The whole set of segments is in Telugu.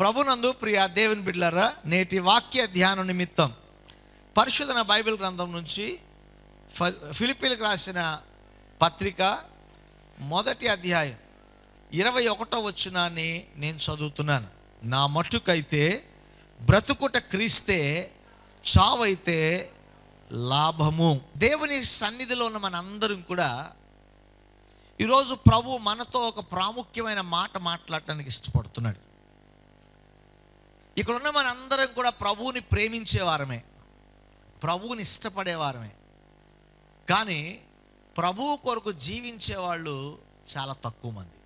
ప్రభునందు ప్రియ దేవుని బిడ్డలారా, నేటి వాక్య ధ్యానం నిమిత్తం పరిశుద్ధ బైబిల్ గ్రంథం నుంచి ఫిలిప్పీలకు రాసిన పత్రిక 1వ అధ్యాయం 21వ వచనాన్ని నేను చదువుతున్నాను. నా మట్టుకైతే బ్రతుకుట క్రీస్తే, చావైతే లాభము. దేవుని సన్నిధిలో ఉన్న మనందరం కూడా ఈరోజు ప్రభు మనతో ఒక ప్రాముఖ్యమైన మాట మాట్లాడటానికి ఇష్టపడుతున్నాడు. ఇక్కడున్న మనందరం కూడా ప్రభువుని ప్రేమించేవారమే, ప్రభువుని ఇష్టపడేవారమే. కానీ ప్రభువు కొరకు జీవించేవాళ్ళు చాలా తక్కువ మంది.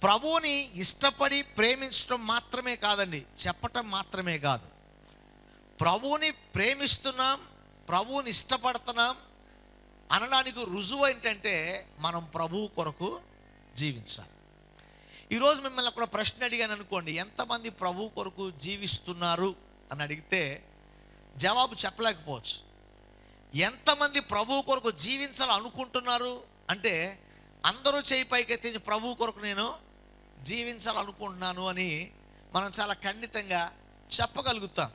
ప్రభువుని ఇష్టపడి ప్రేమించడం మాత్రమే కాదండి, చెప్పటం మాత్రమే కాదు. ప్రభువుని ప్రేమిస్తున్నాం, ప్రభువుని ఇష్టపడుతున్నాం అనడానికి రుజువు ఏంటంటే మనం ప్రభువు కొరకు జీవించాలి. ఈరోజు మిమ్మల్ని కూడా ప్రశ్న అడిగాను అనుకోండి, ఎంతమంది ప్రభు కొరకు జీవిస్తున్నారు అని అడిగితే జవాబు చెప్పలేకపోవచ్చు. ఎంతమంది ప్రభు కొరకు జీవించాలనుకుంటున్నారు అంటే అందరూ చేయి పైకెత్తి ప్రభు కొరకు నేను జీవించాలనుకుంటున్నాను అని మనం చాలా ఖండితంగా చెప్పగలుగుతాం.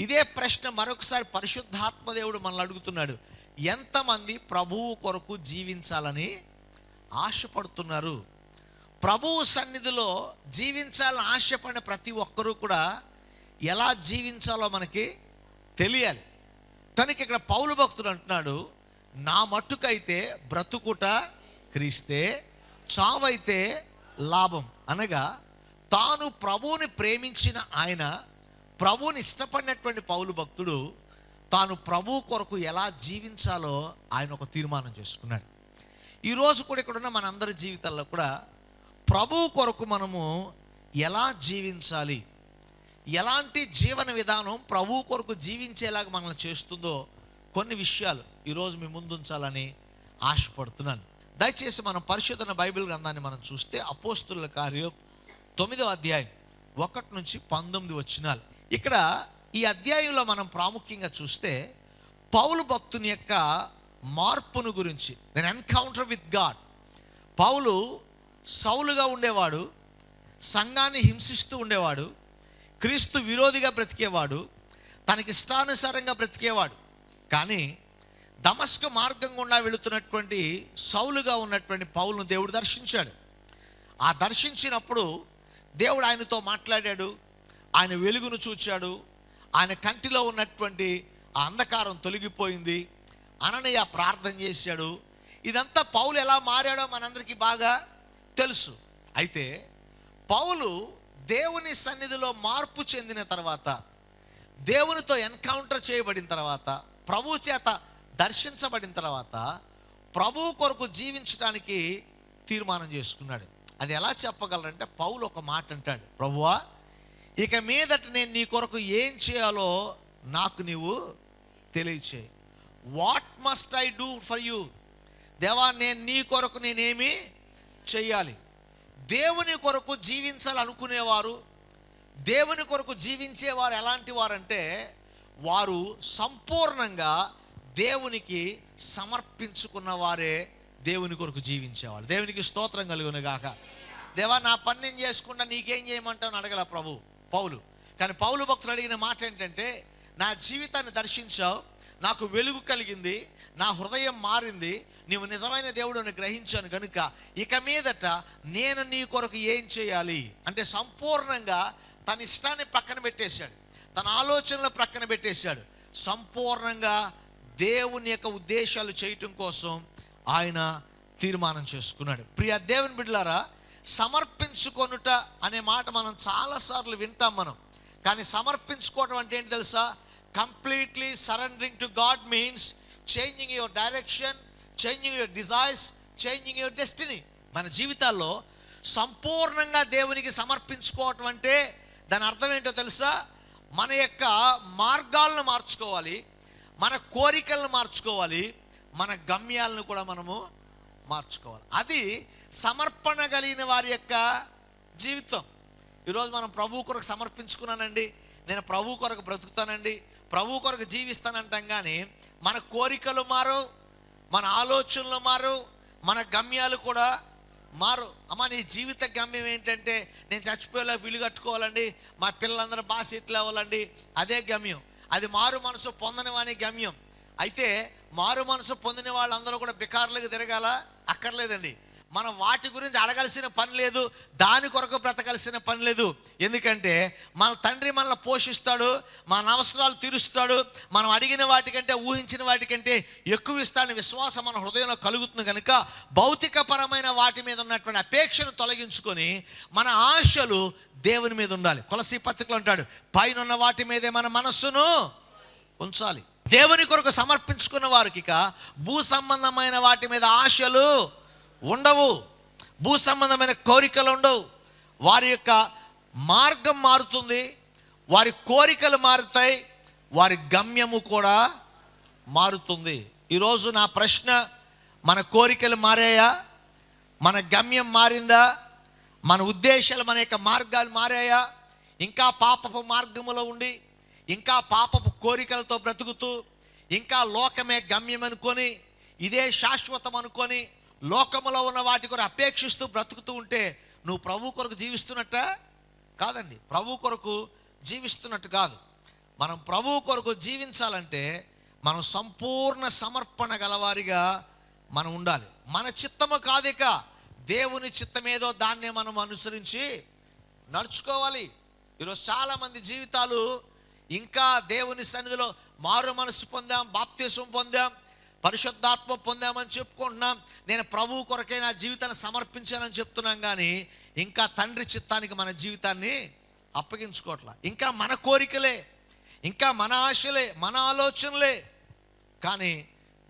ఇదే ప్రశ్న మరొకసారి పరిశుద్ధాత్మ దేవుడు మనల్ని అడుగుతున్నాడు, ఎంతమంది ప్రభువు కొరకు జీవించాలని ఆశపడుతున్నారు? ప్రభువు సన్నిధిలో జీవించాలని ఆశపడిన ప్రతి ఒక్కరూ కూడా ఎలా జీవించాలో మనకి తెలియాలి. కనుక ఇక్కడ పౌలు భక్తుడు అంటున్నాడు, నా మట్టుకైతే బ్రతుకుట క్రీస్తే, చావైతే లాభం. అనగా తాను ప్రభువుని ప్రేమించిన ఆయన, ప్రభువుని ఇష్టపడినటువంటి పౌలు భక్తుడు తాను ప్రభు కొరకు ఎలా జీవించాలో ఆయన ఒక తీర్మానం చేసుకున్నాడు. ఈరోజు కూడా ఇక్కడున్న మనందరి జీవితాల్లో కూడా ప్రభు కొరకు మనము ఎలా జీవించాలి, ఎలాంటి జీవన విధానం ప్రభు కొరకు జీవించేలాగా మనల్ని చేస్తుందో కొన్ని విషయాలు ఈరోజు మీ ముందుంచాలని ఆశపడుతున్నాను. దయచేసి మనం పరిశుద్ధ బైబిల్ గ్రంథాన్ని మనం చూస్తే అపోస్తుల కార్యం 9వ అధ్యాయం 1 నుంచి 19 వచనాలు. ఇక్కడ ఈ అధ్యాయంలో మనం ప్రాముఖ్యంగా చూస్తే పౌలు భక్తుని యొక్క మార్పును గురించి, దెన్ ఎన్కౌంటర్ విత్ గాడ్. పౌలు సౌలుగా ఉండేవాడు, సంఘాన్ని హింసిస్తూ ఉండేవాడు, క్రీస్తు విరోధిగా బ్రతికేవాడు, తనకి ఇష్టానుసారంగా బ్రతికేవాడు. కానీ దమస్కు మార్గం గుండా వెళుతున్నటువంటి సౌలుగా ఉన్నటువంటి పౌలును దేవుడు దర్శించాడు. ఆ దర్శించినప్పుడు దేవుడు ఆయనతో మాట్లాడాడు, ఆయన వెలుగును చూచాడు, ఆయన కంటిలో ఉన్నటువంటి ఆ అంధకారం తొలగిపోయింది. అననీయ ప్రార్థన చేశాడు. ఇదంతా పౌలు ఎలా మారాడో మనందరికీ బాగా తెలుసు. అయితే పౌలు దేవుని సన్నిధిలో మార్పు చెందిన తర్వాత, దేవునితో ఎన్కౌంటర్ చేయబడిన తర్వాత, ప్రభు చేత దర్శించబడిన తర్వాత ప్రభు కొరకు జీవించడానికి తీర్మానం చేసుకున్నాడు. అది ఎలా చెప్పగలరంటే పౌలు ఒక మాట అంటాడు, ప్రభువా ఇక మీదట నేను నీ కొరకు ఏం చేయాలో నాకు నీవు తెలియచేయి. What must I do for you? దేవా నేను నీ కొరకు నేనేమి చెయ్యాలి? దేవుని కొరకు జీవించాలనుకునేవారు, దేవుని కొరకు జీవించేవారు ఎలాంటి వారంటే వారు సంపూర్ణంగా దేవునికి సమర్పించుకున్న వారే దేవుని కొరకు జీవించేవాళ్ళు. దేవునికి స్తోత్రం కలుగును గాక. దేవా నా పని నేను చేసుకుంటా, నీకేం చేయమంటావు అడగల పౌలు. కానీ పౌలు భక్తులు అడిగిన మాట ఏంటంటే, నా జీవితాన్ని దర్శించావు, నాకు వెలుగు కలిగింది, నా హృదయం మారింది, నీవు నిజమైన దేవుడు అని గ్రహించాను కనుక ఇక మీదట నేను నీ కొరకు ఏం చేయాలి అంటే సంపూర్ణంగా తన ఇష్టాన్ని పక్కన పెట్టేశాడు, తన ఆలోచనలు పక్కన పెట్టేశాడు. సంపూర్ణంగా దేవుని యొక్క ఉద్దేశాలు చేయటం కోసం ఆయన తీర్మానం చేసుకున్నాడు. ప్రియ దేవుని బిడ్డలారా, సమర్పించుకొనుట అనే మాట మనం చాలాసార్లు వింటాం మనం. కానీ సమర్పించుకోవడం అంటే ఏంటి తెలుసా? Completely surrendering to God means changing your direction, changing your desires, changing your destiny. మన జీవితాల్లో సంపూర్ణంగా దేవునికి సమర్పించుకోవటం అంటే దాని అర్థం ఏంటో తెలుసా? మన యొక్క మార్గాలను మార్చుకోవాలి, మన కోరికలను మార్చుకోవాలి, మన గమ్యాలను కూడా మనము మార్చుకోవాలి. అది సమర్పణ కలిగిన వారి యొక్క జీవితం. ఈరోజు మనం ప్రభు కొరకు సమర్పించుకున్నానండి, నేను ప్రభు కొరకు బ్రతుకుతానండి, ప్రభు కొరకు జీవిస్తానంటాం. కానీ మన కోరికలు మారు, మన ఆలోచనలు మారు, మన గమ్యాలు కూడా మారు. అమ్మ నీ జీవిత గమ్యం ఏంటంటే నేను చచ్చిపోయేలా ఇల్లు కట్టుకోవాలండి, మా పిల్లలందరూ బాగా సెటిల్ అవ్వాలండి, అదే గమ్యం. అది మారు మనసు పొందని వాని గమ్యం. అయితే మారు మనసు పొందిన వాళ్ళందరూ కూడా బికారులకు తిరగాల అక్కర్లేదండి. మనం వాటి గురించి అడగాల్సిన పని లేదు, దాని కొరకు బ్రతకాల్సిన పని లేదు. ఎందుకంటే మన తండ్రి మనల్ని పోషిస్తాడు, మన అవసరాలు తీరుస్తాడు, మనం అడిగిన వాటికంటే ఊహించిన వాటికంటే ఎక్కువ ఇస్తాడని విశ్వాసం మన హృదయంలో కలుగుతుంది కనుక భౌతికపరమైన వాటి మీద ఉన్నటువంటి అపేక్షను తొలగించుకొని మన ఆశలు దేవుని మీద ఉండాలి. కొలసీ పత్రికలో అంటాడు, పైన ఉన్న వాటి మీదే మన మనస్సును ఉంచాలి. దేవుని కొరకు సమర్పించుకున్న వారికి ఇక భూ సంబంధమైన వాటి మీద ఆశలు ఉండవు, భూ సంబంధమైన కోరికలు ఉండవు. వారి యొక్క మార్గం మారుతుంది, వారి కోరికలు మారుతాయి, వారి గమ్యము కూడా మారుతుంది. ఈరోజు నా ప్రశ్న, మన కోరికలు మారాయా? మన గమ్యం మారిందా? మన ఉద్దేశాలు, మన యొక్క మార్గాలు మారాయా? ఇంకా పాపపు మార్గములో ఉండి, ఇంకా పాపపు కోరికలతో బ్రతుకుతూ, ఇంకా లోకమే గమ్యం అనుకొని, ఇదే శాశ్వతం అనుకొని లోకములో ఉన్న వాటి కొరకు అపేక్షిస్తూ బ్రతుకుతూ ఉంటే నువ్వు ప్రభు కొరకు జీవిస్తున్నట్ట కాదండి. ప్రభు కొరకు జీవిస్తున్నట్టు కాదు. మనం ప్రభు కొరకు జీవించాలంటే మనం సంపూర్ణ సమర్పణ గలవారిగా మనం ఉండాలి. మన చిత్తము కాదిక, దేవుని చిత్తమేదో దాన్నే మనం అనుసరించి నడుచుకోవాలి. ఈరోజు చాలామంది జీవితాలు ఇంకా దేవుని సన్నిధిలో మారు మనసు పొందాం, బాప్తిసం పొందాం, పరిశుద్ధాత్మ పొందామని చెప్పుకుంటున్నాం, నేను ప్రభువు కొరకే నా జీవితాన్ని సమర్పించానని చెప్తున్నాం, కానీ ఇంకా తండ్రి చిత్తానికి మన జీవితాన్ని అప్పగించుకోవట్లా. ఇంకా మన కోరికలే, ఇంకా మన ఆశలే, మన ఆలోచనలే, కానీ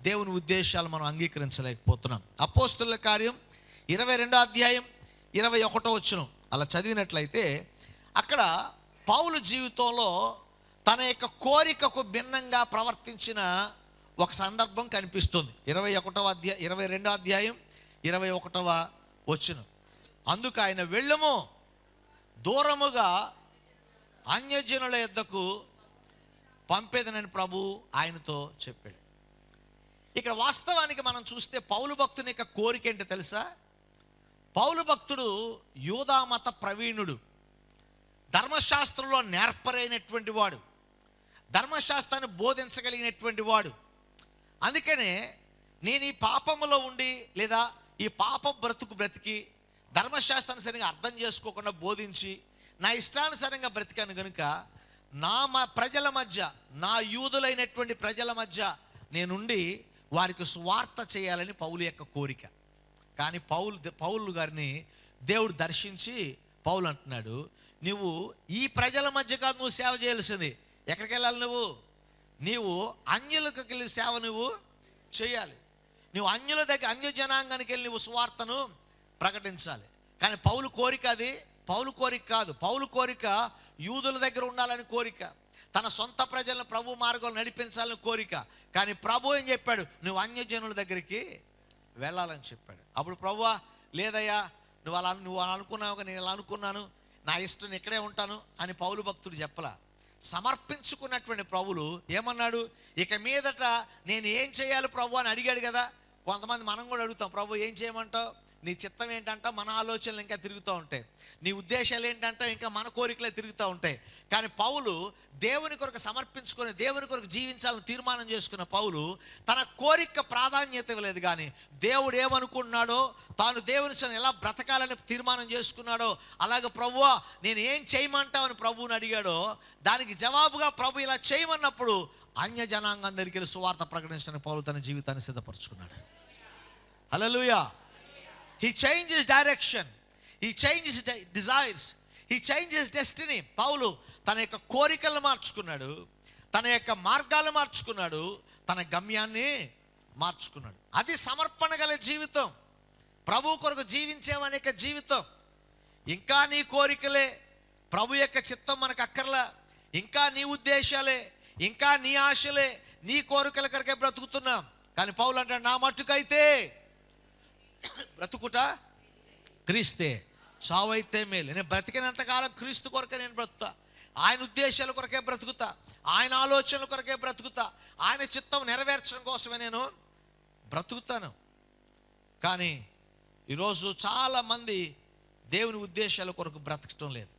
దేవుని ఉద్దేశాలు మనం అంగీకరించలేకపోతున్నాం. అపోస్తుల కార్యం 22వ అధ్యాయం 21వ వచనం అలా చదివినట్లయితే అక్కడ పౌలు జీవితంలో తన యొక్క కోరికకు భిన్నంగా ప్రవర్తించిన ఒక సందర్భం కనిపిస్తుంది. 22వ అధ్యాయం 21వ వచనం. అందుకు ఆయన వెళ్ళము, దూరముగా అన్యజనుల యొద్దకు పంపేదనని ప్రభు ఆయనతో చెప్పాడు. ఇక్కడ వాస్తవానికి మనం చూస్తే పౌలు భక్తుని యొక్క కోరిక ఏంటో తెలుసా? పౌలు భక్తుడు యూదా మత ప్రవీణుడు, ధర్మశాస్త్రంలో నేర్పరైనటువంటి వాడు, ధర్మశాస్త్రాన్ని బోధించగలిగినటువంటి వాడు. అందుకనే నేను ఈ పాపములో ఉండి లేదా ఈ పాప బ్రతికి ధర్మశాస్త్రాన్ని సరిగా అర్థం చేసుకోకుండా బోధించి నా ఇష్టానుసారంగా బ్రతికాను కనుక నా ప్రజల మధ్య, నా యూదులైనటువంటి ప్రజల మధ్య నేనుండి వారికి స్వార్థ చేయాలని పౌలు యొక్క కోరిక. కానీ పౌలు గారిని దేవుడు దర్శించి పౌలు అంటున్నాడు, నువ్వు ఈ ప్రజల మధ్య కాదు నువ్వు సేవ చేయాల్సింది. ఎక్కడికి వెళ్ళాలి? నీవు అన్యులకు వెళ్ళి సేవ నువ్వు చేయాలి. నువ్వు అన్యుల దగ్గర, అన్య జనాంగానికి వెళ్ళి నువ్వు స్వార్థను ప్రకటించాలి. కానీ పౌలు కోరిక అది పౌలు కోరిక కాదు. పౌలు కోరిక యూదుల దగ్గర ఉండాలని కోరిక, తన సొంత ప్రజలను ప్రభు మార్గంలో నడిపించాలని కోరిక. కానీ ప్రభు ఏం చెప్పాడు? నువ్వు అన్యజనుల దగ్గరికి వెళ్ళాలని చెప్పాడు. అప్పుడు ప్రభువా లేదయ్యా, నువ్వు అలా అనుకున్నావు, నేను ఇలా అనుకున్నాను, నా ఇష్టం ఇక్కడే ఉంటాను అని పౌలు భక్తుడు చెప్పలా. సమర్పించుకున్నటువంటి ప్రభులు ఏమన్నాడు? ఇక మీదట నేను ఏం చేయాలి ప్రభు అని అడిగాడు కదా. కొంతమంది మనం కూడా అడుగుతాం, ప్రభు ఏం చేయమంటావు, నీ చిత్తం ఏంటంట, మన ఆలోచనలు ఇంకా తిరుగుతూ ఉంటాయి, నీ ఉద్దేశాలు ఏంటంటే ఇంకా మన కోరికలే తిరుగుతూ ఉంటాయి. కానీ పౌలు దేవుని కొరకు సమర్పించుకొని దేవుని కొరకు జీవించాలని తీర్మానం చేసుకున్న పౌలు తన కోరిక ప్రాధాన్యత ఇవ్వలేదు, కానీ దేవుడు ఏమనుకున్నాడో, తాను దేవుని సన్నిధిలో ఎలా బ్రతకాలని తీర్మానం చేసుకున్నాడో అలాగే ప్రభువా నేను ఏం చేయమంటావు అని ప్రభువుని అడిగాడో దానికి జవాబుగా ప్రభు ఇలా చేయమన్నప్పుడు అన్య జనాంగం దగ్గరికి వెళ్ళి సువార్త ప్రకటించడానికి పౌలు తన జీవితాన్ని సిద్ధపరచుకున్నాడు. హల్లెలూయా. He changed his direction, he changed his desires, he changed his destiny. పౌలు తన యొక్క కోరికలను మార్చుకున్నాడు, తన యొక్క మార్గాలు మార్చుకున్నాడు, తన గమ్యాన్ని మార్చుకున్నాడు. అది సమర్పణ గల జీవితం, ప్రభు కొరకు జీవించేవనే జీవితం. ఇంకా నీ కోరికలే, ప్రభు యొక్క చిత్తం మనకు అక్కర్లా, ఇంకా నీ ఉద్దేశాలే, ఇంకా నీ ఆశలే, నీ కోరికల కొరకే బ్రతుకుతున్నాం. కానీ పౌలు అంటాడు, నా మట్టుకైతే బ్రతుకుట క్రీస్తే, చావైతే మేలు. నేను బ్రతికినంతకాలం క్రీస్తు కొరకే నేను బ్రతుకుతా, ఆయన ఉద్దేశాల కొరకే బ్రతుకుతా, ఆయన ఆలోచనల కొరకే బ్రతుకుతా, ఆయన చిత్తం నెరవేర్చడం కోసమే నేను బ్రతుకుతాను. కానీ ఈరోజు చాలామంది దేవుని ఉద్దేశాల కొరకు బ్రతకటం లేదు,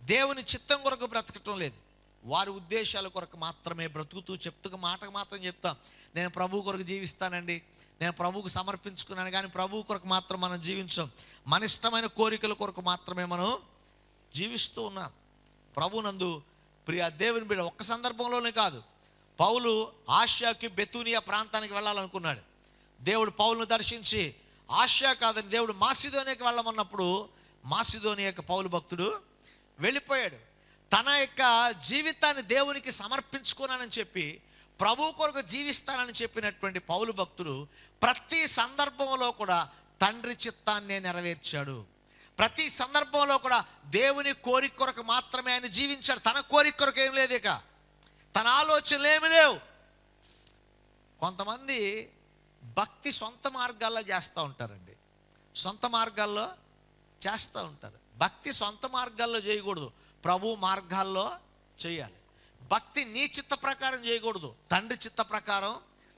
దేవుని చిత్తం కొరకు బ్రతకటం లేదు. వారి ఉద్దేశాల కొరకు మాత్రమే బ్రతుకుతూ చెప్తూ మాటకు మాత్రం చెప్తాం, నేను ప్రభు కొరకు జీవిస్తానండి, నేను ప్రభువుకు సమర్పించుకున్నాను, కానీ ప్రభు కొరకు మాత్రం మనం జీవించాం. మన ఇష్టమైన కోరికల కొరకు మాత్రమే మనం జీవిస్తూ ఉన్నాం. ప్రభునందు ప్రియ దేవుని బిడ్డ, ఒక్క సందర్భంలోనే కాదు, పౌలు ఆసియాకి బెతూనియా ప్రాంతానికి వెళ్ళాలనుకున్నాడు. దేవుడు పౌలును దర్శించి ఆసియా కాదని దేవుడు మాసిదోనియాకి వెళ్ళమన్నప్పుడు మాసిదోనియాకి పౌలు భక్తుడు వెళ్ళిపోయాడు. తన యొక్క జీవితాన్ని దేవునికి సమర్పించుకున్నానని చెప్పి ప్రభు కొరకు జీవిస్తానని చెప్పినటువంటి పౌలు భక్తుడు ప్రతి సందర్భంలో కూడా తండ్రి చిత్తాన్నే నెరవేర్చాడు. ప్రతి సందర్భంలో కూడా దేవుని కోరిక కొరకు మాత్రమే ఆయన జీవించాడు. తన కోరిక కొరకు ఏం లేదు, ఇక తన ఆలోచనలు ఏమి లేవు. కొంతమంది భక్తి సొంత మార్గాల్లో చేస్తూ ఉంటారండి, సొంత మార్గాల్లో చేస్తూ ఉంటారు. భక్తి సొంత మార్గాల్లో చేయకూడదు, ప్రభు మార్గాల్లో చేయాలి. భక్తి నీ చిత్త ప్రకారం చేయకూడదు, తండ్రి చిత్త ప్రకారం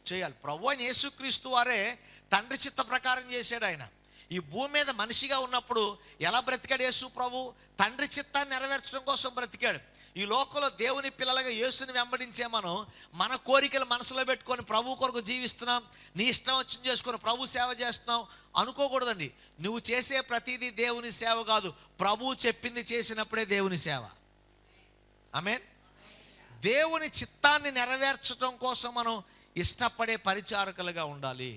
చేయాలి. ప్రభు అని యేసుక్రీస్తు వారే తండ్రి చిత్త ప్రకారం చేశాడు. ఆయన ఈ భూమి మీద మనిషిగా ఉన్నప్పుడు ఎలా బ్రతికాడు యేసు ప్రభు? తండ్రి చిత్తాన్ని నెరవేర్చడం కోసం బ్రతికాడు. ఈ లోకంలో దేవుని పిల్లలుగా యేసుని వెంబడించే మనం మన కోరికలు మనసులో పెట్టుకొని ప్రభు కొరకు జీవిస్తున్నాం, నీ ఇష్టం వచ్చింది చేసుకొని ప్రభు సేవ చేస్తున్నాం అనుకోకూడదండి. నువ్వు చేసే ప్రతిదీ దేవుని సేవ కాదు, ప్రభు చెప్పింది చేసినప్పుడే దేవుని సేవ. ఆమేన్. దేవుని చిత్తాన్ని నెరవేర్చడం కోసం మనం ఇష్టపడే పరిచారకులుగా ఉండాలి.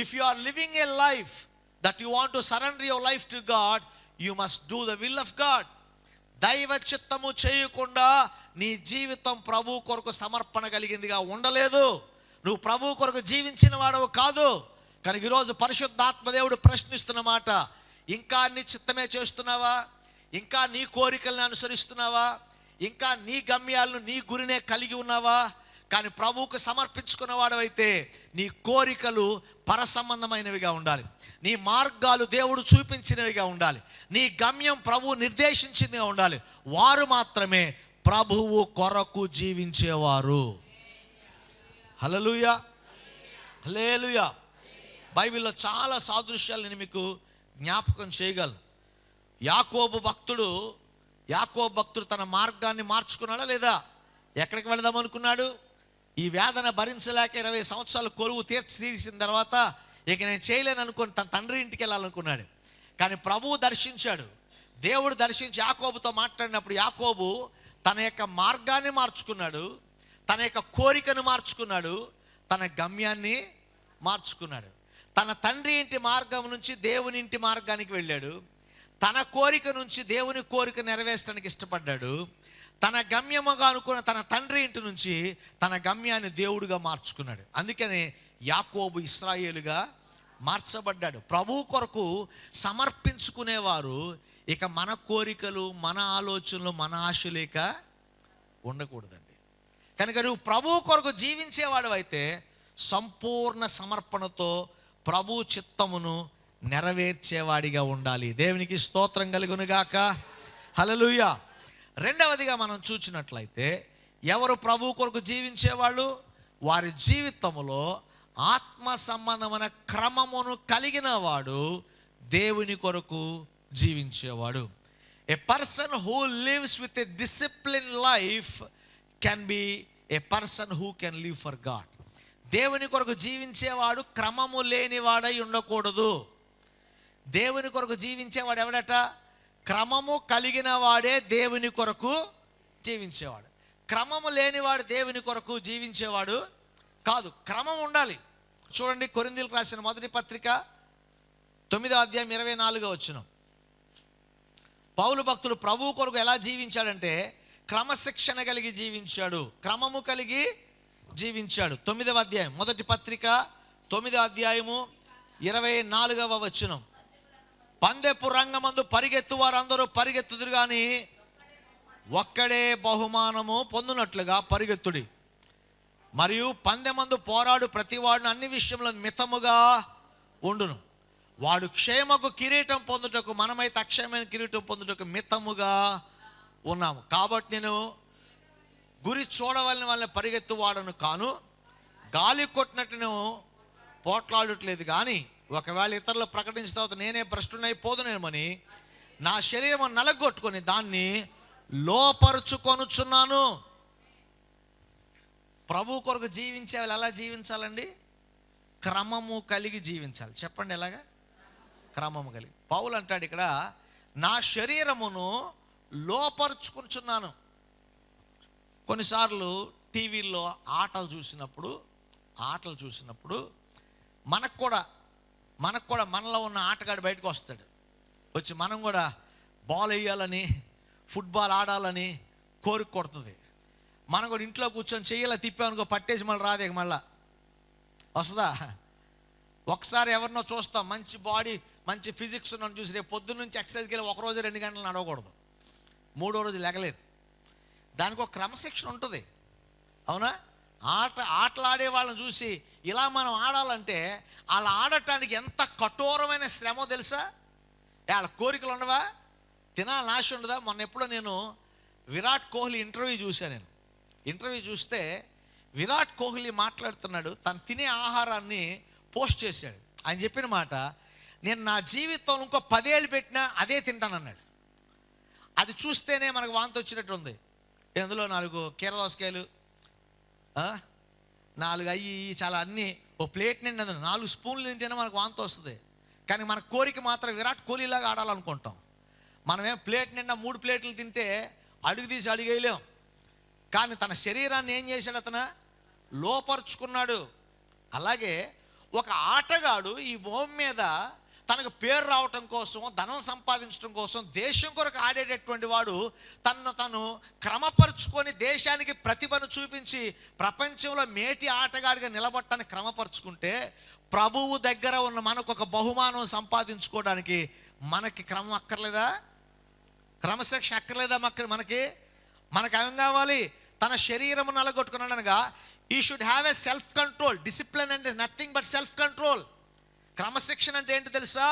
If you are living a life that you want to surrender your life to God, you must do the will of God. దైవ చిత్తము చేయకుండా నీ జీవితం ప్రభు కొరకు సమర్పణ కలిగిందిగా ఉండలేదు. నువ్వు ప్రభు కొరకు జీవించిన వాడవు కాదు. కనుక ఈరోజు పరిశుద్ధాత్మదేవుడు ప్రశ్నిస్తున్న మాట, ఇంకా నీ చిత్తమే చేస్తున్నావా? ఇంకా నీ కోరికలను అనుసరిస్తున్నావా? ఇంకా నీ గమ్యాలను నీ గురినే కలిగి ఉన్నావా? కానీ ప్రభువుకు సమర్పించుకున్న వాడవైతే నీ కోరికలు పరసంబంధమైనవిగా ఉండాలి, నీ మార్గాలు దేవుడు చూపించినవిగా ఉండాలి, నీ గమ్యం ప్రభువు నిర్దేశించిందిగా ఉండాలి. వారు మాత్రమే ప్రభువు కొరకు జీవించేవారు. హల్లెలూయా, హల్లెలూయా. బైబిల్లో చాలా సాదృశ్యాలు నేను మీకు జ్ఞాపకం చేయగలను. యాకోబు భక్తుడు తన మార్గాన్ని మార్చుకున్నాడా లేదా? ఎక్కడికి వెళదాం అనుకున్నాడు? ఈ వేదన భరించలేక 20 సంవత్సరాలు కొలువు తీర్చిన తర్వాత ఇక నేను చేయలేను అనుకుని తన తండ్రి ఇంటికి వెళ్ళాలనుకున్నాడు. కానీ ప్రభువు దర్శించాడు. దేవుడు దర్శించి యాకోబుతో మాట్లాడినప్పుడు యాకోబు తన యొక్క మార్గాన్ని మార్చుకున్నాడు, తన యొక్క కోరికను మార్చుకున్నాడు, తన గమ్యాన్ని మార్చుకున్నాడు. తన తండ్రి ఇంటి మార్గం నుంచి దేవుని ఇంటి మార్గానికి వెళ్ళాడు. తన కోరిక నుంచి దేవుని కోరిక నెరవేర్చడానికి ఇష్టపడ్డాడు. తన గమ్యముగా అనుకున్న తన తండ్రి ఇంటి నుంచి తన గమ్యాన్ని దేవుడిగా మార్చుకున్నాడు. అందుకనే యాకోబు ఇశ్రాయేలుగా మార్చబడ్డాడు. ప్రభు కొరకు సమర్పించుకునేవారు ఇక మన కోరికలు, మన ఆలోచనలు, మన ఆశలేక ఉండకూడదండి. కనుక నువ్వు ప్రభు కొరకు జీవించేవాడు అయితే సంపూర్ణ సమర్పణతో ప్రభు చిత్తమును నెరవేర్చేవాడిగా ఉండాలి. దేవునికి స్తోత్రం కలుగునుగాక. హల్లెలూయా. రెండవదిగా మనం చూసినట్లయితే ఎవరు ప్రభు కొరకు జీవించేవాళ్ళు? వారి జీవితంలో ఆత్మ సంబంధమైన క్రమమును కలిగిన వాడు దేవుని కొరకు జీవించేవాడు. A person who lives with a discipline life can be a person who can live for God. దేవుని కొరకు జీవించేవాడు క్రమము లేనివాడై ఉండకూడదు. దేవుని కొరకు జీవించేవాడు ఎవడట? క్రమము కలిగిన వాడే దేవుని కొరకు జీవించేవాడు. క్రమము లేనివాడు దేవుని కొరకు జీవించేవాడు కాదు. క్రమం ఉండాలి. చూడండి, కొరింథీయులకు రాసిన మొదటి పత్రిక 9వ అధ్యాయం 24వ వచనం. పౌలు భక్తుడు ప్రభు కొరకు ఎలా జీవించాడంటే క్రమశిక్షణ కలిగి జీవించాడు, క్రమము కలిగి జీవించాడు. 9వ అధ్యాయం మొదటి పత్రిక 9వ అధ్యాయము 24వ వచనం. పందెపు రంగమందు పరిగెత్తు వారందరూ పరిగెత్తుదురు కానీ ఒక్కడే బహుమానము పొందునట్లుగా పరిగెత్తుడి. మరియు పందెమందు పోరాడు ప్రతివాడును అన్ని విషయంలో మితముగా ఉండును. వాడు క్షేమకు కిరీటం పొందుటకు, మనమైతే అక్షయమైన కిరీటం పొందుటకు మితముగా ఉన్నాము. కాబట్టి నేను గురి చూడవలన వాళ్ళని పరిగెత్తువాడను కాను, గాలి కొట్టినట్టు పోట్లాడట్లేదు కానీ ఒకవేళ ఇతరులు ప్రకటించిన తర్వాత నేనే భ్రష్టునైపోదునేమని నా శరీరం నలగొట్టుకొని దాన్ని లోపరుచుకొనుచున్నాను. ప్రభు కొరకు జీవించే వాళ్ళు ఎలా జీవించాలండి? క్రమము కలిగి జీవించాలి. చెప్పండి ఎలాగా? క్రమము కలిగి. పౌలు అంటాడు ఇక్కడ, నా శరీరమును లోపరుచుకుంటున్నాను. కొన్నిసార్లు టీవీల్లో ఆటలు చూసినప్పుడు మనకు కూడా మనలో ఉన్న ఆటగాడు బయటకు వస్తాడు. వచ్చి మనం కూడా బాల్ వేయాలని, ఫుట్బాల్ ఆడాలని కోరిక కొడుతుంది. మనం కూడా ఇంట్లో కూర్చొని చెయ్యాల తిప్పామనుకో, పట్టేసి మళ్ళీ రాదే, మళ్ళా వస్తుందా? ఒకసారి ఎవరినో చూస్తాం, మంచి బాడీ, మంచి ఫిజిక్స్ ఉన్నాను చూసి రేపు పొద్దున్న నుంచి ఎక్సర్సైజ్కి వెళ్ళి ఒకరోజు 2 గంటలు నడవకూడదు, 3వ రోజు లెగలేదు. దానికి ఒక క్రమశిక్షణ ఉంటుంది, అవునా? ఆటలాడే వాళ్ళని చూసి ఇలా మనం ఆడాలంటే వాళ్ళు ఆడటానికి ఎంత కఠోరమైన శ్రమో తెలుసా? వాళ్ళ కోరికలు ఉండవా? తినాలని ఆశ ఉండదా? మొన్న ఎప్పుడో నేను విరాట్ కోహ్లీ ఇంటర్వ్యూ చూశాను. ఇంటర్వ్యూ చూస్తే విరాట్ కోహ్లీ మాట్లాడుతున్నాడు, తను తినే ఆహారాన్ని పోస్ట్ చేశాడు. ఆయన చెప్పిన మాట, నేను నా జీవితంలో ఇంకో 10 ఏళ్ళు పెట్టినా అదే తింటానన్నాడు. అది చూస్తేనే మనకు వాంతి వచ్చినట్టు ఉంది. అందులో 4 కీరదోసకాయలు, 4 అయ్యి చాలా అన్నీ ఓ ప్లేట్ నిండి 4 స్పూన్లు తింటేనే మనకు వాంతి వస్తుంది. కానీ మన కోరిక మాత్రం విరాట్ కోహ్లీలాగా ఆడాలనుకుంటాం. మనమేం ప్లేట్ నిండా 3 ప్లేట్లు తింటే అడుగు తీసి అడిగేయలేం. కానీ తన శరీరాన్ని ఏం చేశాడు? అతను లోపరుచుకున్నాడు. అలాగే ఒక ఆటగాడు ఈ భూమి మీద తనకు పేరు రావటం కోసం, ధనం సంపాదించడం కోసం, దేశం కొరకు ఆడేటటువంటి వాడు తను క్రమపరుచుకొని దేశానికి ప్రతిభను చూపించి ప్రపంచంలో మేటి ఆటగాడిగా నిలబడటానికి క్రమపరుచుకుంటే, ప్రభువు దగ్గర ఉన్న మనకు ఒక బహుమానం సంపాదించుకోవడానికి మనకి క్రమం అక్కర్లేదా? క్రమశిక్షణ అక్కర్లేదా? మనకి ఏం కావాలి? తన శరీరం నలగొట్టుకున్నాడనగా ఈ should have a self control. Discipline అంటే నథింగ్ బట్ సెల్ఫ్ కంట్రోల్. క్రమశిక్షణ అంటే ఏంటి తెలుసా?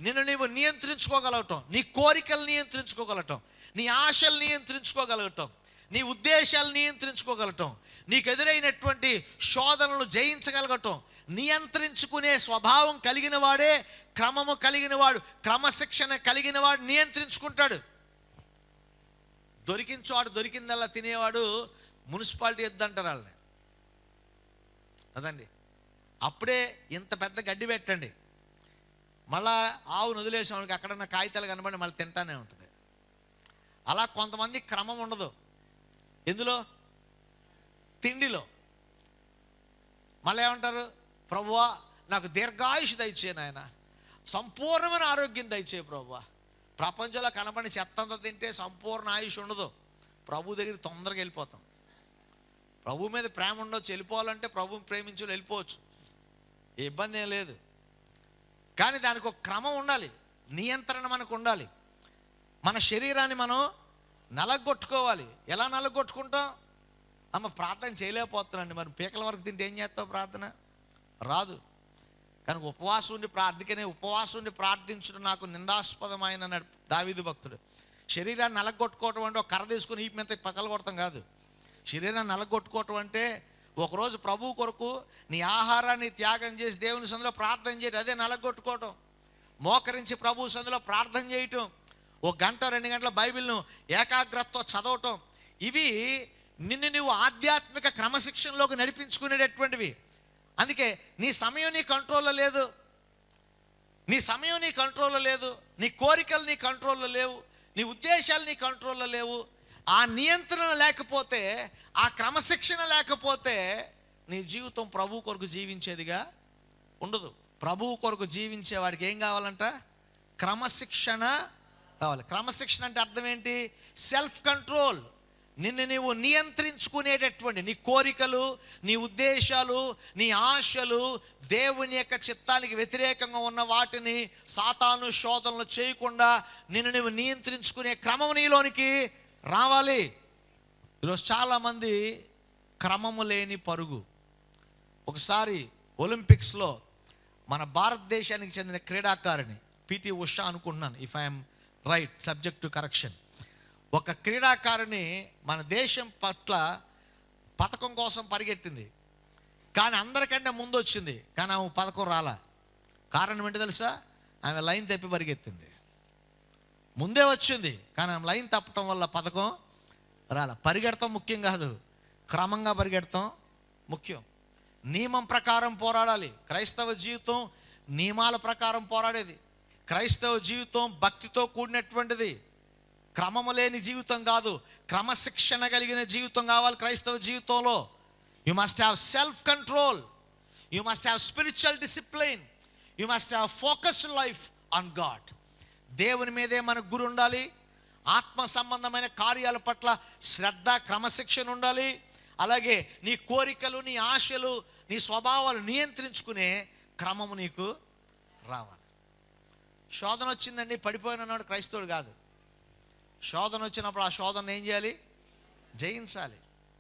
నిన్ను నీవు నియంత్రించుకోగలగటం, నీ కోరికలు నియంత్రించుకోగలగటం, నీ ఆశలు నియంత్రించుకోగలగటం, నీ ఉద్దేశాలు నియంత్రించుకోగలగటం, నీకు ఎదురైనటువంటి శోధనలు జయించగలగటం, నియంత్రించుకునే స్వభావం కలిగిన వాడే క్రమము కలిగిన వాడు, క్రమశిక్షణ కలిగిన వాడు నియంత్రించుకుంటాడు. దొరికించాడు, దొరికిందల్లా తినేవాడు మున్సిపాలిటీ ఎద్దంటారు వాళ్ళని, అదండి. అప్పుడే ఇంత పెద్ద గడ్డి పెట్టండి, మళ్ళా ఆవును వదిలేసేవాడికి అక్కడన్న కాగితాలు కనబడి మళ్ళీ తింటానే ఉంటుంది. అలా కొంతమంది క్రమం ఉండదు. ఎందులో? తిండిలో. మళ్ళీ ఏమంటారు? ప్రభువా నాకు దీర్ఘాయుష్ దయచే నాయన, సంపూర్ణమైన ఆరోగ్యం దయచే ప్రభువా. ప్రపంచంలో కనబడి చెత్తంతా తింటే సంపూర్ణ ఆయుష్ ఉండదు. ప్రభు దగ్గర తొందరగా వెళ్ళిపోతాం. ప్రభు మీద ప్రేమ ఉండొచ్చు, వెళ్ళిపోవాలంటే ప్రభుని ప్రేమించి వెళ్ళిపోవచ్చు, ఏ ఇబ్బంది ఏం లేదు. కానీ దానికి ఒక క్రమం ఉండాలి, నియంత్రణ మనకు ఉండాలి. మన శరీరాన్ని మనం నలగొట్టుకోవాలి. ఎలా నలగొట్టుకుంటాం? అమ్మ ప్రార్థన చేయలేకపోతున్నాండి, మరి పీకల వరకు తింటే ఏం చేస్తావు? ప్రార్థన రాదు. కానీ ఉపవాసం ఉండి ప్రార్థించడం నాకు నిందాస్పదమైన దావీదు భక్తుడు. శరీరాన్ని నలగొట్టుకోవటం అంటే ఒక కర్ర తీసుకుని ఈ మీద పక్కలు కొడతాం కాదు. శరీరాన్ని నలగొట్టుకోవటం అంటే ఒకరోజు ప్రభు కొరకు నీ ఆహారాన్ని త్యాగం చేసి దేవుని సందులో ప్రార్థన చేయటం, అదే నలగొట్టుకోవటం. మోకరించి ప్రభు సందులో ప్రార్థన చేయటం, 1 గంట 2 గంటల బైబిల్ను ఏకాగ్రతతో చదవటం, ఇవి నిన్ను నువ్వు ఆధ్యాత్మిక క్రమశిక్షణలోకి నడిపించుకునేటటువంటివి. అందుకే నీ సమయం నీ కంట్రోల్లో లేదు, నీ కోరికలు నీ కంట్రోల్లో లేవు, నీ ఉద్దేశాలు నీ కంట్రోల్లో లేవు. ఆ నియంత్రణ లేకపోతే, ఆ క్రమశిక్షణ లేకపోతే నీ జీవితం ప్రభు కొరకు జీవించేదిగా ఉండదు. ప్రభువు కొరకు జీవించే వాడికి ఏం కావాలంట? క్రమశిక్షణ కావాలి. క్రమశిక్షణ అంటే అర్థం ఏంటి? Self control. నిన్ను నీవు నియంత్రించుకునేటటువంటి నీ కోరికలు, నీ ఉద్దేశాలు, నీ ఆశలు, దేవుని యొక్క చిత్తానికి వ్యతిరేకంగా ఉన్న వాటిని సాతాను శోధనలు చేయకుండా నిన్ను నీవు నియంత్రించుకునే క్రమం నీలోనికి రావాలి. ఈరోజు చాలామంది క్రమము లేని పరుగు. ఒకసారి ఒలింపిక్స్లో మన భారతదేశానికి చెందిన క్రీడాకారిణి పిటి ఉషా అనుకుంటున్నాను, if I'm right, subject to correction. ఒక క్రీడాకారిణి మన దేశం పట్ల పథకం కోసం పరిగెట్టింది, కానీ అందరికంటే ముందు వచ్చింది, కానీ ఆమె పథకం రాలా. కారణం ఏంటి తెలుసా? ఆమె లైన్ తప్పి పరిగెత్తింది. ముందే వచ్చింది, కానీ ఆమె లైన్ తప్పటం వల్ల పథకం రాల. పరిగెడతాం ముఖ్యం కాదు, క్రమంగా పరిగెడతాం ముఖ్యం. నియమం ప్రకారం పోరాడాలి. క్రైస్తవ జీవితం నియమాల ప్రకారం పోరాడేది. క్రైస్తవ జీవితం భక్తితో కూడినటువంటిది, క్రమము లేని జీవితం కాదు. క్రమశిక్షణ కలిగిన జీవితం కావాలి క్రైస్తవ జీవితంలో. You must have self control, you must have spiritual discipline, you must have focused life on God. దేవుని మీదే మనకు గురి ఉండాలి. ఆత్మ సంబంధమైన కార్యాల పట్ల శ్రద్ధ, క్రమశిక్షణ ఉండాలి. అలాగే నీ కోరికలు, నీ ఆశలు, నీ స్వభావాలు నియంత్రించుకునే క్రమము నీకు రావాలి. శోధన వచ్చిందండి, పడిపోయినన్నాడు క్రైస్తవుడు కాదు. శోధన వచ్చినప్పుడు ఆ శోధన ఏం చేయాలి? జయించాలి.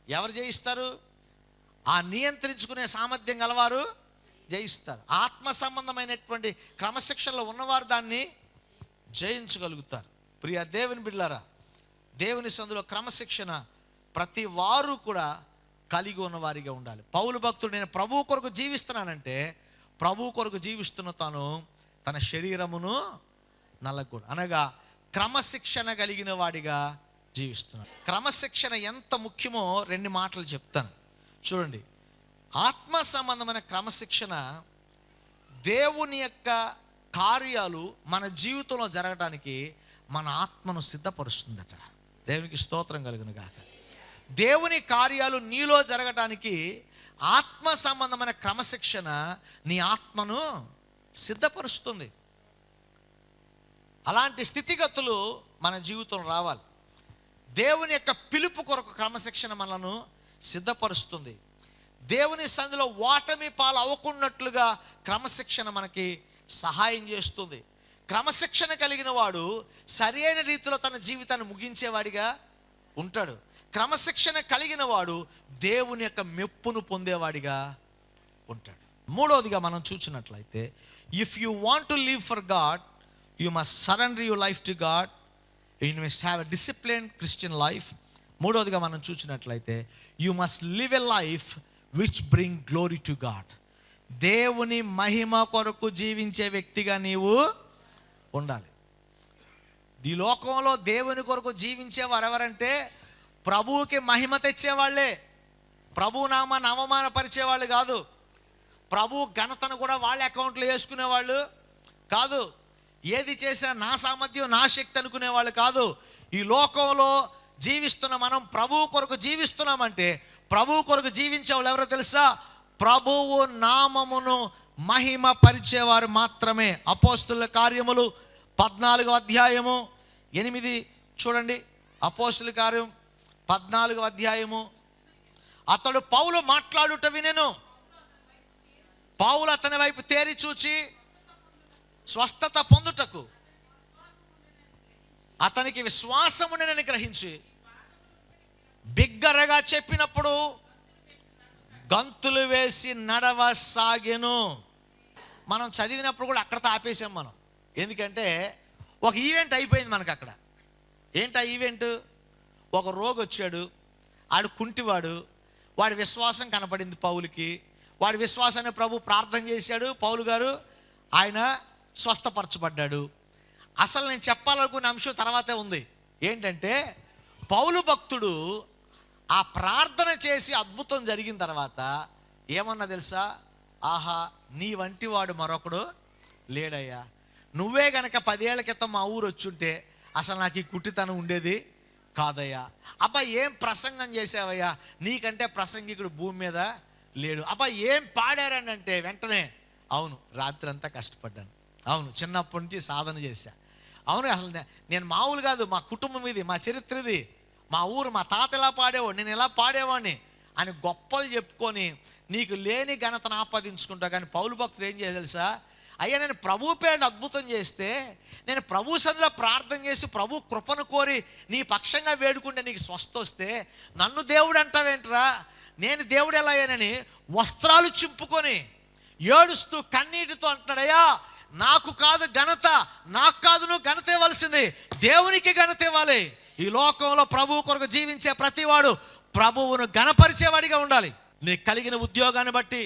ఎవరు జయిస్తారు? ఆ నియంత్రించుకునే సామర్థ్యం గలవారు జయిస్తారు. ఆత్మ సంబంధమైనటువంటి క్రమశిక్షణలో ఉన్నవారు దాన్ని జయించగలుగుతారు. ప్రియ దేవుని బిడ్డలారా, దేవుని సందులో క్రమశిక్షణ ప్రతి వారు కూడా కలిగి ఉన్నవారిగా ఉండాలి. పౌలు భక్తుడు నేను ప్రభువు కొరకు జీవిస్తున్నానంటే ప్రభువు కొరకు జీవిస్తున్న తాను తన శరీరమును నలగకూడదు, అనగా క్రమశిక్షణ కలిగిన వాడిగా జీవిస్తున్నాడు. క్రమశిక్షణ ఎంత ముఖ్యమో 2 మాటలు చెప్తాను చూడండి. ఆత్మ సంబంధమైన క్రమశిక్షణ దేవుని యొక్క కార్యాలు మన జీవితంలో జరగడానికి మన ఆత్మను సిద్ధపరుస్తుందట. దేవునికి స్తోత్రం కలుగును గాక. దేవుని కార్యాలు నీలో జరగటానికి ఆత్మ సంబంధమైన క్రమశిక్షణ నీ ఆత్మను సిద్ధపరుస్తుంది. అలాంటి స్థితిగతులు మన జీవితం రావాలి. దేవుని యొక్క పిలుపు కొరకు క్రమశిక్షణ మనను సిద్ధపరుస్తుంది. దేవుని సంధిలో ఓటమి పాలు అవ్వకున్నట్లుగా క్రమశిక్షణ మనకి సహాయం చేస్తుంది. క్రమశిక్షణ కలిగిన వాడు సరి అయిన రీతిలో తన జీవితాన్ని ముగించేవాడిగా ఉంటాడు. క్రమశిక్షణ కలిగిన వాడు దేవుని యొక్క మెప్పును పొందేవాడిగా ఉంటాడు. మూడవదిగా మనం చూసినట్లయితే, if you want to live for God, you must surrender your life to God, you must have a disciplined Christian life. మూడవదిగా మనం చూసినట్లయితే, you must live a life which bring glory to God. దేవుని మహిమ కొరకు జీవించే వ్యక్తిగా నీవు ఉండాలి. ఈ లోకంలో దేవుని కొరకు జీవించేవారు ఎవరంటే ప్రభువుకి మహిమ తెచ్చేవాళ్లే. ప్రభు నామాన్ని అవమానపరిచేవాళ్ళు కాదు. ప్రభు ఘనతను కూడా వాళ్ళ అకౌంట్లో వేసుకునేవాళ్ళు కాదు. ఏది చేసినా నా సామర్థ్యం, నా శక్తి అనుకునేవాళ్ళు కాదు. ఈ లోకంలో జీవిస్తున్న మనం ప్రభువు కొరకు జీవిస్తున్నామంటే ప్రభువు కొరకు జీవించే వాళ్ళు ఎవరో తెలుసా? ప్రభువు నామమును మహిమ పరిచేవారు మాత్రమే. అపోస్తుల కార్యములు 14వ అధ్యాయము 8 చూడండి. అపోస్తుల కార్యం 14వ అధ్యాయము. అతడు పౌలు మాట్లాడుట వినెను. పౌలు అతని వైపు తేరి చూచి స్వస్థత పొందుటకు అతనికి విశ్వాసమునని గ్రహించి బిగ్గరగా చెప్పినప్పుడు గంతులు వేసి నడవసాగెను. మనం చదివినప్పుడు కూడా అక్కడతో ఆపేసాం మనం. ఎందుకంటే ఒక ఈవెంట్ అయిపోయింది మనకు అక్కడ. ఏంటి ఆ ఈవెంట్? ఒక రోగి వచ్చాడు, ఆడు కుంటివాడు. వాడి విశ్వాసం కనపడింది పౌలుకి. వాడి విశ్వాసాన్ని ప్రభు ప్రార్థన చేశాడు. పౌలు గారు ఆయన స్వస్థపరచబడ్డాడు. అసలు నేను చెప్పాలనుకున్న అంశం తర్వాతే ఉంది. ఏంటంటే పౌలు భక్తుడు ఆ ప్రార్థన చేసి అద్భుతం జరిగిన తర్వాత ఏమన్నా తెలుసా? ఆహా, నీ వంటి వాడు మరొకడు లేడయ్యా. నువ్వే గనక 10 ఏళ్ల క్రితం మా ఊరు వచ్చుంటే అసలు నాకు ఈ కుట్టితనం ఉండేది కాదయ్యా. అబ్బా ఏం ప్రసంగం చేసావయ్యా, నీకంటే ప్రసంగికుడు భూమి మీద లేడు. అబ్బా ఏం పాడారని అంటే వెంటనే అవును రాత్రి అంతా కష్టపడ్డాను, అవును చిన్నప్పటి నుంచి సాధన చేశా, అవును అసలు నేను మామూలు కాదు, మా కుటుంబం ఇది, మా చరిత్ర ఇది, మా ఊరు, మా తాత ఎలా పాడేవాడు, నేను ఎలా పాడేవాడిని అని గొప్పలు చెప్పుకొని నీకు లేని ఘనతను ఆపాదించుకుంటా. కానీ పౌలు భక్తుడు ఏం చేయాలి తెలుసా? అయ్యా నేను ప్రభు పేరుని అద్భుతం చేస్తే, నేను ప్రభు సన్నిధిలో ప్రార్థన చేసి ప్రభు కృపను కోరి నీ పక్షంగా వేడుకుంటే నీకు స్వస్థ వస్తే నన్ను దేవుడు అంటావేంట్రా? నేను దేవుడు ఎలా అయ్యానని వస్త్రాలు చింపుకొని ఏడుస్తూ కన్నీటితో అంటున్నాడయ్యా, నాకు కాదు ఘనత, నాకు కాదు నువ్వు ఘనత ఇవ్వాల్సింది, దేవునికి ఘనత ఇవ్వాలి. ఈ లోకంలో ప్రభువు కొరకు జీవించే ప్రతివాడు ప్రభువును ఘనపరిచేవాడిగా ఉండాలి. నీకు కలిగిన ఉద్యోగాన్ని బట్టి,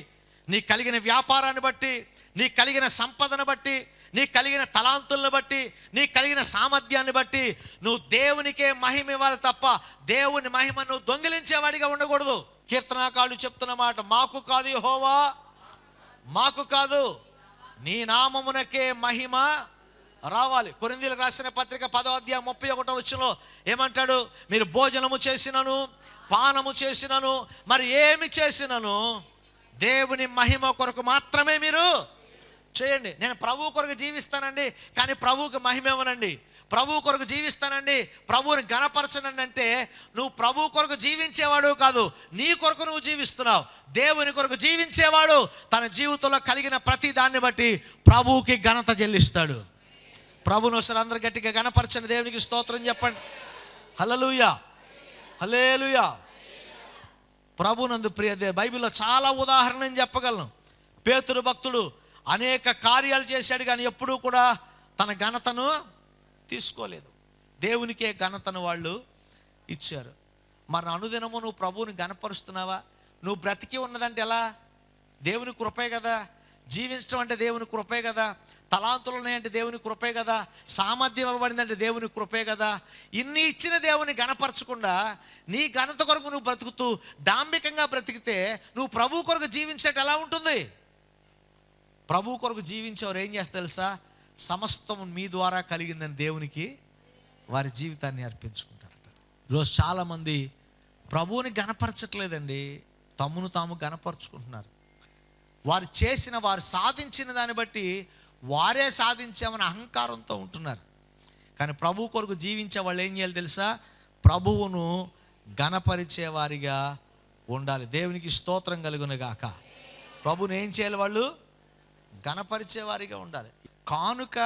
నీకు కలిగిన వ్యాపారాన్ని బట్టి, నీకు కలిగిన సంపదను బట్టి, నీకు కలిగిన తలాంతులను బట్టి, నీకు కలిగిన సామర్థ్యాన్ని బట్టి నువ్వు దేవునికే మహిమ ఇవ్వాలి తప్ప దేవుని మహిమ నువ్వు దొంగిలించేవాడిగా ఉండకూడదు. కీర్తనాకారుడు చెప్తున్న మాట, మాకు కాదు యెహోవా, మాకు కాదు, నీ నామమునకే మహిమ రావాలి. కొరింథీయులకు రాసిన పత్రిక 10వ అధ్యాయం 31వ వచనంలో ఏమంటాడు? మీరు భోజనము చేసినను, పానము చేసినను, మరి ఏమి చేసినను దేవుని మహిమ కొరకు మాత్రమే మీరు చేయండి. నేను ప్రభువు కొరకు జీవిస్తానండి, కానీ ప్రభువుకి మహిమ ఇవ్వనండి. ప్రభువు కొరకు జీవిస్తానండి, ప్రభువుని ఘనపరచనండి అంటే నువ్వు ప్రభువు కొరకు జీవించేవాడు కాదు, నీ కొరకు నువ్వు జీవిస్తున్నావు. దేవుని కొరకు జీవించేవాడు తన జీవితంలో కలిగిన ప్రతి దాన్ని బట్టి ప్రభువుకి ఘనత చెల్లిస్తాడు. ప్రభువును ఒకసారి అందరూ గట్టిగా ఘనపరచండి, దేవునికి స్తోత్రం చెప్పండి. హల్లెలూయా, హల్లెలూయా. ప్రభునందు ప్రియ బైబిల్లో చాలా ఉదాహరణ నేను చెప్పగలను. పేతురు భక్తుడు అనేక కార్యాలు చేశాడు, కానీ ఎప్పుడూ కూడా తన ఘనతను తీసుకోలేదు. దేవునికే ఘనతను వాళ్ళు ఇచ్చారు. మరి అనుదినము నువ్వు ప్రభువుని ఘనపరుస్తున్నావా? నువ్వు బ్రతికి ఉన్నదంటే ఎలా? దేవుని కృపే కదా. జీవించడం అంటే దేవుని కృపే కదా. తలాంతులు ఉన్నాయంటే దేవుని కృపే కదా. సామర్థ్యం ఇవ్వబడిందంటే దేవుని కృపే కదా. ఇన్ని ఇచ్చిన దేవుని ఘనపరచకుండా నీ ఘనత కొరకు నువ్వు బ్రతుకుతూ డాంబికంగా బ్రతికితే నువ్వు ప్రభు కొరకు జీవించేట ఎలా ఉంటుంది? ప్రభు కొరకు జీవించేవారు ఏం చేస్తారు తెలుసా? సమస్తం మీ ద్వారా కలిగిందని దేవునికి వారి జీవితాన్ని అర్పించుకుంటారట. ఈరోజు చాలామంది ప్రభువుని ఘనపరచట్లేదండి, తమ్మును తాము ఘనపరుచుకుంటున్నారు. వారు చేసిన, వారు సాధించిన దాన్ని బట్టి వారే సాధించామని అహంకారంతో ఉంటున్నారు. కానీ ప్రభు కొరకు జీవించే వాళ్ళు ఏం చేయాలి తెలుసా? ప్రభువును ఘనపరిచేవారిగా ఉండాలి. దేవునికి స్తోత్రం కలుగును గాక. ప్రభువుని ఏం చేయాలి? వాళ్ళు ఘనపరిచేవారిగా ఉండాలి. కానుక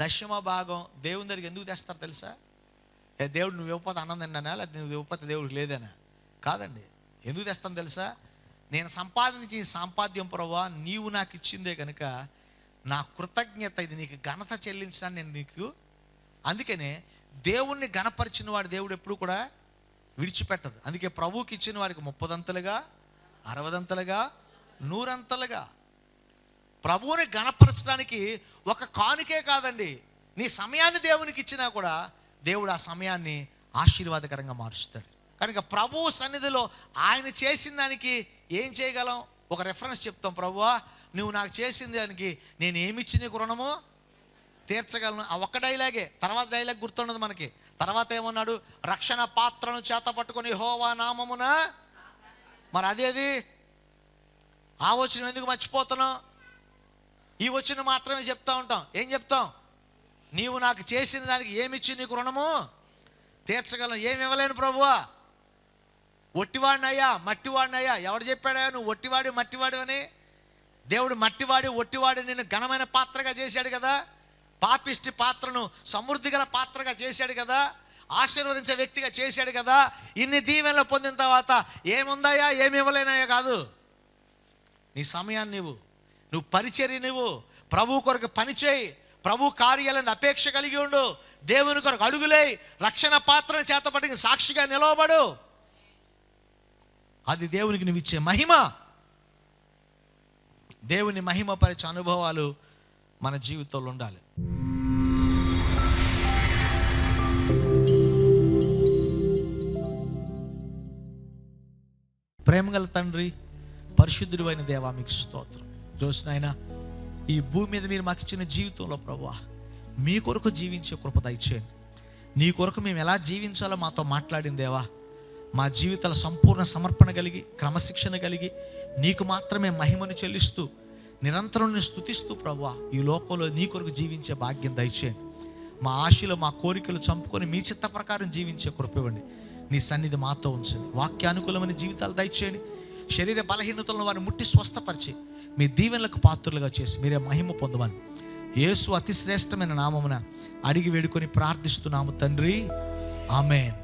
దశమ భాగం దేవుని దగ్గరికి ఎందుకు తెస్తారు తెలుసా? దేవుడు నువ్వు ఇవ్వకపోతే అన్నం తిన్నానా, లేదా నువ్వు ఇవ్వకపోతే దేవుడికి లేదనా? కాదండి. ఎందుకు తెస్తాను తెలుసా? నేను సంపాదించిన సంపాద్యం ప్రభువా నీవు నాకు ఇచ్చిందే కనుక నా కృతజ్ఞత, ఇది నీకు ఘనత చెల్లించడానికి నేను నీకు. అందుకనే దేవుణ్ణి ఘనపరిచిన వాడు దేవుడు ఎప్పుడు కూడా విడిచిపెట్టదు. అందుకే ప్రభువుకి ఇచ్చిన వాడికి 30 60 100 ప్రభువుని ఘనపరచడానికి ఒక కానుకే కాదండి, నీ సమయాన్ని దేవునికి ఇచ్చినా కూడా దేవుడు ఆ సమయాన్ని ఆశీర్వాదకరంగా మారుస్తాడు. కనుక ప్రభువు సన్నిధిలో ఆయన చేసిన దానికి ఏం చేయగలం? ఒక రెఫరెన్స్ చెప్తాం. ప్రభువా నువ్వు నాకు చేసిన దానికి నేను ఏమిచ్చి నీకు రుణము తీర్చగలను. ఆ ఒక్క డైలాగే. తర్వాత డైలాగ్ గుర్తుండదు మనకి. తర్వాత ఏమన్నాడు? రక్షణ పాత్రను చేత పట్టుకొని యెహోవా నామమున. మరి అదేది? ఆ వచనం ఎందుకు మర్చిపోతున్నావు? ఈ వచనం మాత్రమే చెప్తా ఉంటాం. ఏం చెప్తాం? నీవు నాకు చేసిన దానికి ఏమిచ్చి నీకు రుణము తీర్చగలను. ఏమి ఇవ్వలేను ప్రభువా, ఒట్టివాడినయ్యా, మట్టివాడినయ్యా. ఎవడు చెప్పాడా నువ్వు ఒట్టివాడి మట్టివాడు అని? దేవుడు మట్టివాడి ఒట్టివాడి నిన్ను ఘనమైన పాత్రగా చేశాడు కదా. పాపిష్టి పాత్రను సమృద్ధి గల పాత్రగా చేశాడు కదా. ఆశీర్వదించే వ్యక్తిగా చేశాడు కదా. ఇన్ని దీవెనలు పొందిన తర్వాత ఏముందయ్యా, ఏమి ఇవ్వలేనయ్యా కాదు. నీ సమయాన్ని నువ్వు పరిచర్య, నువ్వు ప్రభు కొరకు పనిచేయి, ప్రభు కార్యాలను అపేక్ష కలిగి ఉండు, దేవుని కొరకు అడుగులే, రక్షణ పాత్రను చేతపట్టి సాక్షిగా నిలవబడు. అది దేవునికి నువ్వు ఇచ్చే మహిమ. దేవుని మహిమపరిచే అనుభవాలు మన జీవితంలో ఉండాలి. ప్రేమగల తండ్రి, పరిశుద్ధుడు అయిన దేవా మీకు స్తోత్రం. రోజునైనా ఈ భూమి మీద మీరు మాకు ఇచ్చిన జీవితంలో ప్రభువా మీ కొరకు జీవించే కృప దయచేయండి. నీ కొరకు మేము ఎలా జీవించాలో మాతో మాట్లాడిన దేవా, మా జీవితాల సంపూర్ణ సమర్పణ కలిగి, క్రమశిక్షణ కలిగి, నీకు మాత్రమే మహిమను చెల్లిస్తూ నిరంతరం స్తుతిస్తూ ప్రభువా ఈ లోకంలో నీ కొరకు జీవించే భాగ్యం దయచేయండి. మా ఆశలు, మా కోరికలు చంపుకొని మీ చిత్త ప్రకారం జీవించే కృప ఇవ్వండి. నీ సన్నిధి మాతో ఉంచండి. వాక్యానుకూలమైన జీవితాలు దయచేయండి. శరీర బలహీనతలను వారిని ముట్టి స్వస్థపరిచి మీ దీవెనలకు పాత్రలుగా చేసి మీరే మహిమ పొందమని యేసు అతి శ్రేష్టమైన నామమున అడిగి వేడుకొని ప్రార్థిస్తున్నాము తండ్రి. ఆమేన్.